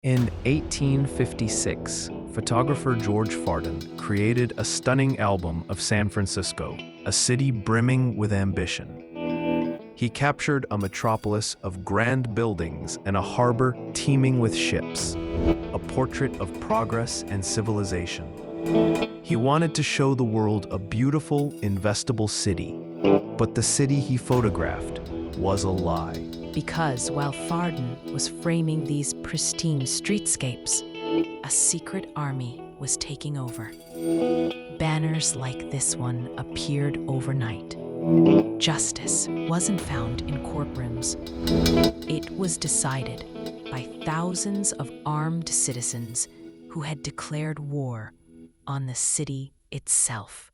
In 1856, photographer George Fardin created a stunning album of San Francisco, a city brimming with ambition. He captured a metropolis of grand buildings and a harbor teeming with ships, a portrait of progress and civilization. He wanted to show the world a beautiful, investable city, but the city he photographed was a lie. Because while Fardin was framing these pristine streetscapes, a secret army was taking over. Banners like this one appeared overnight. Justice wasn't found in courtrooms. It was decided by thousands of armed citizens who had declared war on the city itself.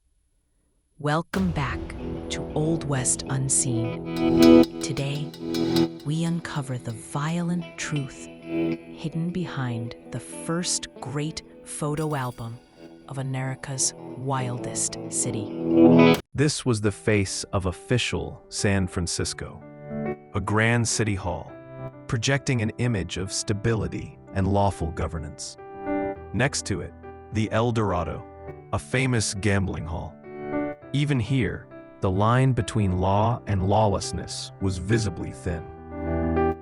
Welcome back to Old West Unseen. Today, we uncover the violent truth hidden behind the first great photo album of America's wildest city. This was the face of official San Francisco, a grand city hall, projecting an image of stability and lawful governance. Next to it, the El Dorado, a famous gambling hall. Even here, the line between law and lawlessness was visibly thin.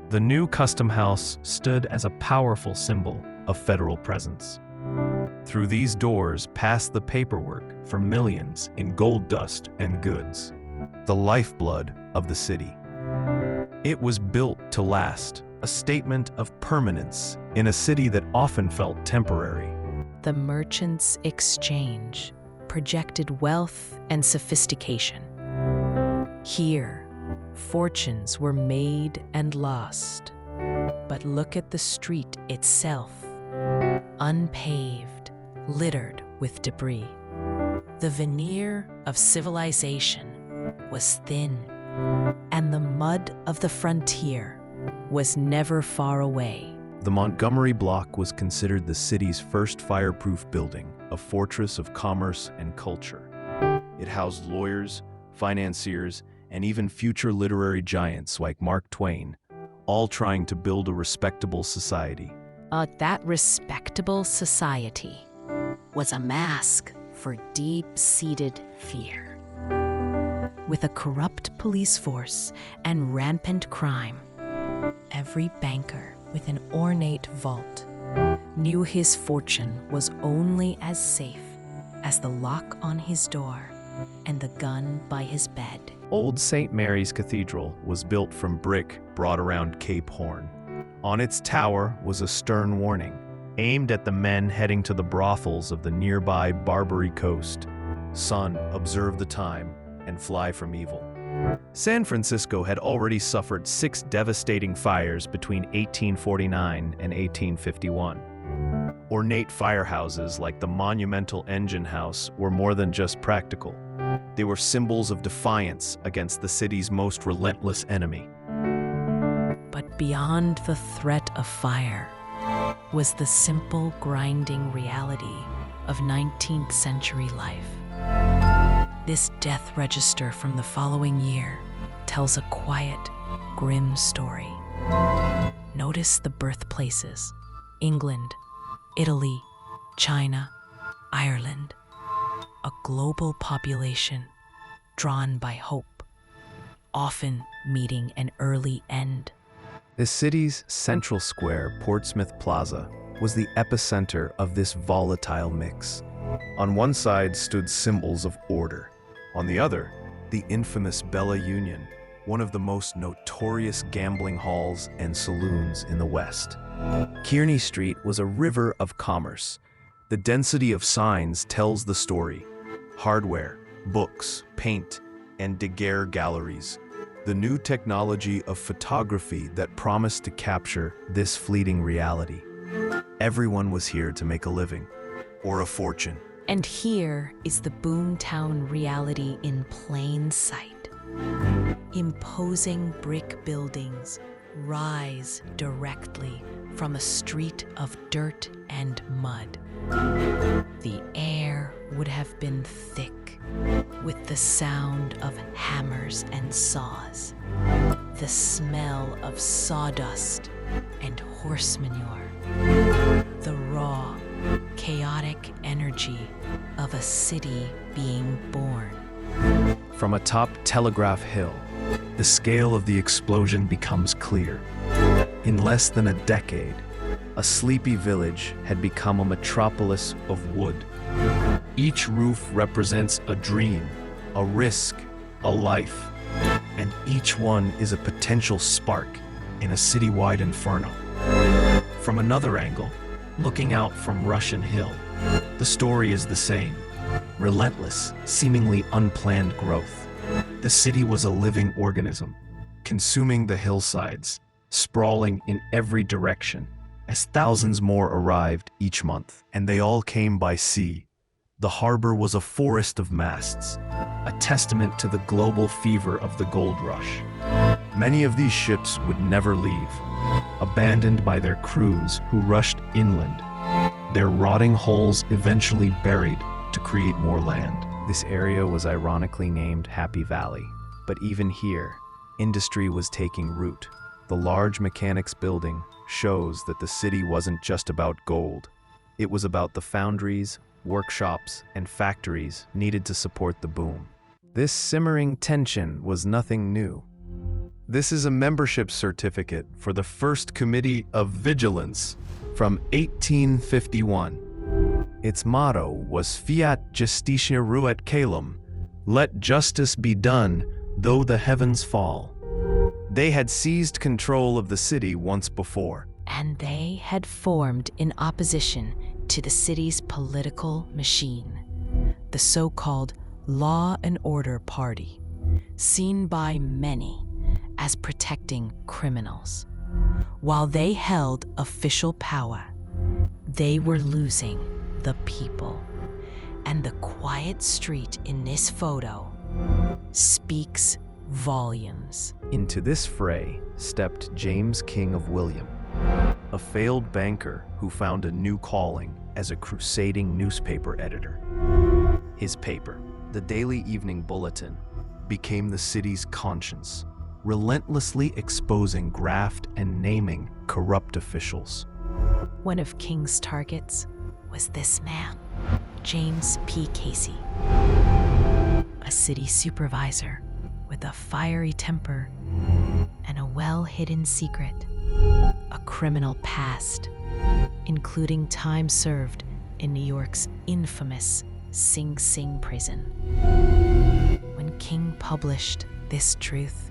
The new Custom House stood as a powerful symbol of federal presence. Through these doors passed the paperwork for millions in gold dust and goods, the lifeblood of the city. It was built to last, a statement of permanence in a city that often felt temporary. The Merchants' Exchange projected wealth and sophistication. Here, fortunes were made and lost. But look at the street itself, unpaved, littered with debris. The veneer of civilization was thin, and the mud of the frontier was never far away. The Montgomery Block was considered the city's first fireproof building, a fortress of commerce and culture. It housed lawyers, financiers, and even future literary giants like Mark Twain, all trying to build a respectable society. That respectable society was a mask for deep-seated fear. With a corrupt police force and rampant crime, every banker with an ornate vault knew his fortune was only as safe as the lock on his door and the gun by his bed. Old St. Mary's Cathedral was built from brick brought around Cape Horn. On its tower was a stern warning, aimed at the men heading to the brothels of the nearby Barbary Coast. Son, observe the time and fly from evil. San Francisco had already suffered 6 devastating fires between 1849 and 1851. Ornate firehouses like the monumental Engine House were more than just practical. They were symbols of defiance against the city's most relentless enemy. But beyond the threat of fire was the simple, grinding reality of 19th century life. This death register from the following year tells a quiet, grim story. Notice the birthplaces: England, Italy, China, Ireland. A global population drawn by hope, often meeting an early end. The city's central square, Portsmouth Plaza, was the epicenter of this volatile mix. On one side stood symbols of order. On the other, the infamous Bella Union, one of the most notorious gambling halls and saloons in the West. Kearny Street was a river of commerce. The density of signs tells the story. Hardware, books, paint, and daguerre galleries. The new technology of photography that promised to capture this fleeting reality. Everyone was here to make a living, or a fortune. And here is the boomtown reality in plain sight. Imposing brick buildings rise directly from a street of dirt and mud. The air would have been thick with the sound of hammers and saws, the smell of sawdust and horse manure. energy of a city being born. From atop Telegraph Hill, the scale of the explosion becomes clear. In less than a decade, a sleepy village had become a metropolis of wood. Each roof represents a dream, a risk, a life, and each one is a potential spark in a citywide inferno. From another angle, looking out from Russian Hill, the story is the same. Relentless, seemingly unplanned growth. The city was a living organism, consuming the hillsides, sprawling in every direction, as thousands more arrived each month, and they all came by sea. The harbor was a forest of masts, a testament to the global fever of the gold rush. Many of these ships would never leave, abandoned by their crews who rushed inland, their rotting hulls eventually buried to create more land. This area was ironically named Happy Valley, but even here, industry was taking root. The large mechanics building shows that the city wasn't just about gold. It was about the foundries, workshops, and factories needed to support the boom. This simmering tension was nothing new. This is a membership certificate for the first Committee of Vigilance from 1851. Its motto was Fiat Justitia Ruet Caelum, let justice be done, though the heavens fall. They had seized control of the city once before. And they had formed in opposition to the city's political machine, the so-called Law and Order Party, seen by many as protecting criminals. While they held official power, they were losing the people. And the quiet street in this photo speaks volumes. Into this fray stepped James King of William, a failed banker who found a new calling as a crusading newspaper editor. His paper, the Daily Evening Bulletin, became the city's conscience, relentlessly exposing graft and naming corrupt officials. One of King's targets was this man, James P. Casey, a city supervisor with a fiery temper and a well-hidden secret, a criminal past, including time served in New York's infamous Sing Sing prison. When King published this truth,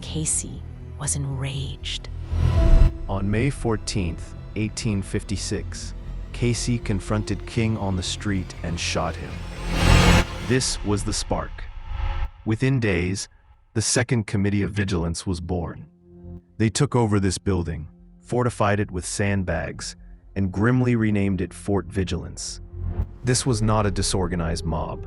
Casey was enraged. On May 14, 1856, Casey confronted King on the street and shot him. This was the spark. Within days, the Second Committee of Vigilance was born. They took over this building, fortified it with sandbags, and grimly renamed it Fort Vigilance. This was not a disorganized mob.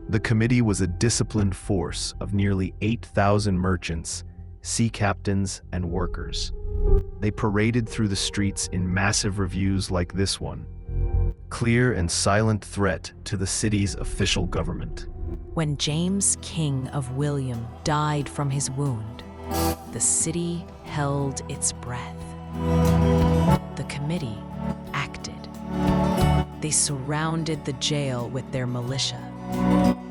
The committee was a disciplined force of nearly 8,000 merchants, sea captains, and workers. They paraded through the streets in massive reviews like this one, clear and silent threat to the city's official government. When James King of William died from his wound, the city held its breath. The committee acted. They surrounded the jail with their militia,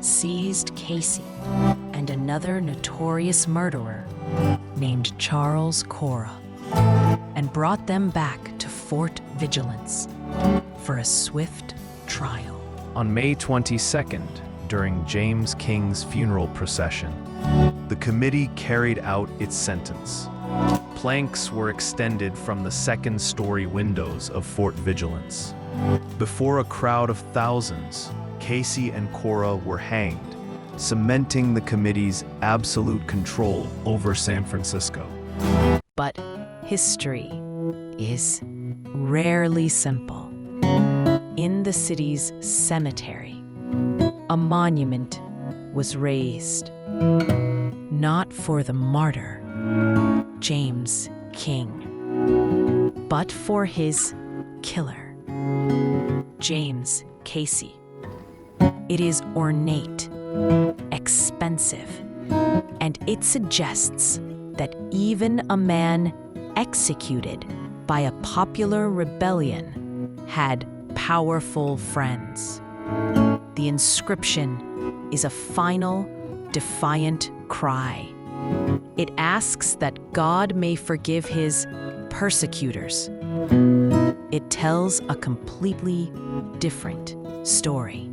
seized Casey and another notorious murderer named Charles Cora, and brought them back to Fort Vigilance for a swift trial. On May 22nd, during James King's funeral procession, the committee carried out its sentence. Planks were extended from the second-story windows of Fort Vigilance. Before a crowd of thousands, Casey and Cora were hanged, cementing the committee's absolute control over San Francisco. But history is rarely simple. In the city's cemetery, a monument was raised, not for the martyr, James King, but for his killer, James Casey. It is ornate, expensive, and it suggests that even a man executed by a popular rebellion had powerful friends. The inscription is a final, defiant cry. It asks that God may forgive his persecutors. It tells a completely different story.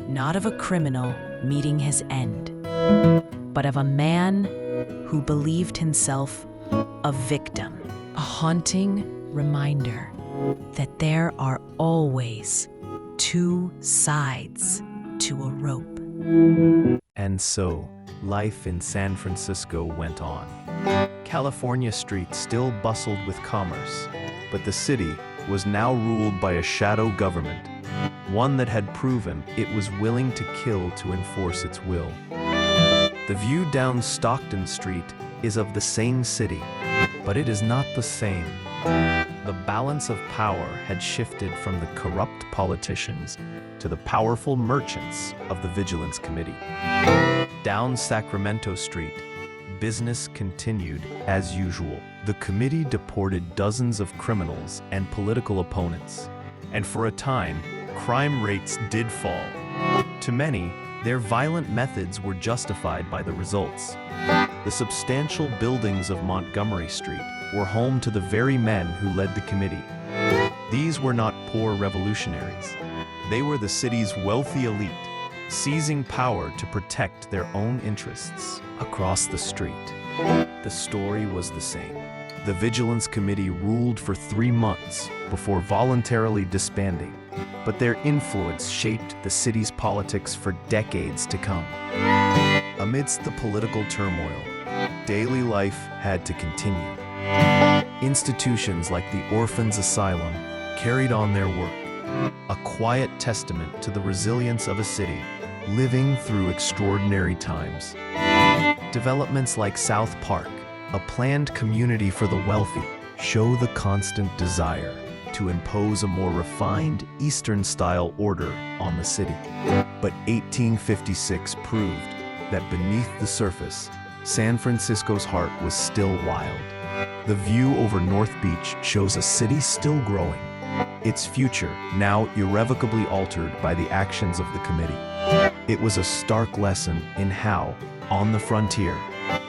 Not of a criminal meeting his end, but of a man who believed himself a victim. A haunting reminder that there are always two sides to a rope. And so, life in San Francisco went on. California streets still bustled with commerce, but the city was now ruled by a shadow government, one that had proven it was willing to kill to enforce its will. The view down Stockton Street is of the same city, but it is not the same. The balance of power had shifted from the corrupt politicians to the powerful merchants of the Vigilance Committee. Down Sacramento Street, business continued as usual. The committee deported dozens of criminals and political opponents, and for a time, crime rates did fall. To many, their violent methods were justified by the results. The substantial buildings of Montgomery Street were home to the very men who led the committee. These were not poor revolutionaries. They were the city's wealthy elite, seizing power to protect their own interests. Across the street, the story was the same. The Vigilance Committee ruled for 3 months before voluntarily disbanding, but their influence shaped the city's politics for decades to come. Amidst the political turmoil, daily life had to continue. Institutions like the Orphans' Asylum carried on their work, a quiet testament to the resilience of a city living through extraordinary times. Developments like South Park, a planned community for the wealthy, show the constant desire to impose a more refined Eastern-style order on the city. But 1856 proved that beneath the surface, San Francisco's heart was still wild. The view over North Beach shows a city still growing, its future now irrevocably altered by the actions of the committee. It was a stark lesson in how, on the frontier,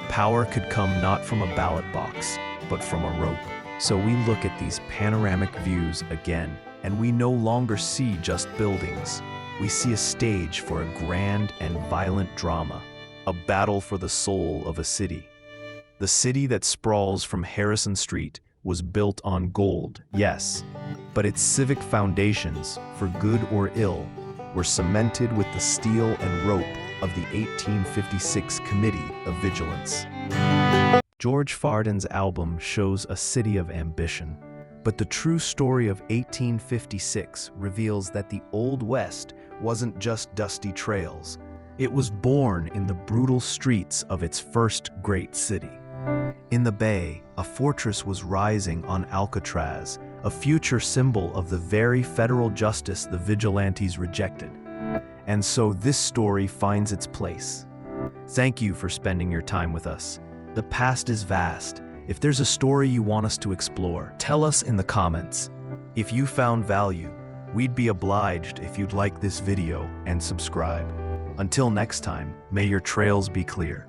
power could come not from a ballot box, but from a rope. So we look at these panoramic views again, and we no longer see just buildings. We see a stage for a grand and violent drama, a battle for the soul of a city. The city that sprawls from Harrison Street was built on gold, yes, but its civic foundations, for good or ill, were cemented with the steel and rope of the 1856 Committee of Vigilance. George Farden's album shows a city of ambition, but the true story of 1856 reveals that the Old West wasn't just dusty trails. It was born in the brutal streets of its first great city. In the Bay, a fortress was rising on Alcatraz, a future symbol of the very federal justice the Vigilantes rejected. And so this story finds its place. Thank you for spending your time with us. The past is vast. If there's a story you want us to explore, tell us in the comments. If you found value, we'd be obliged if you'd like this video and subscribe. Until next time, may your trails be clear.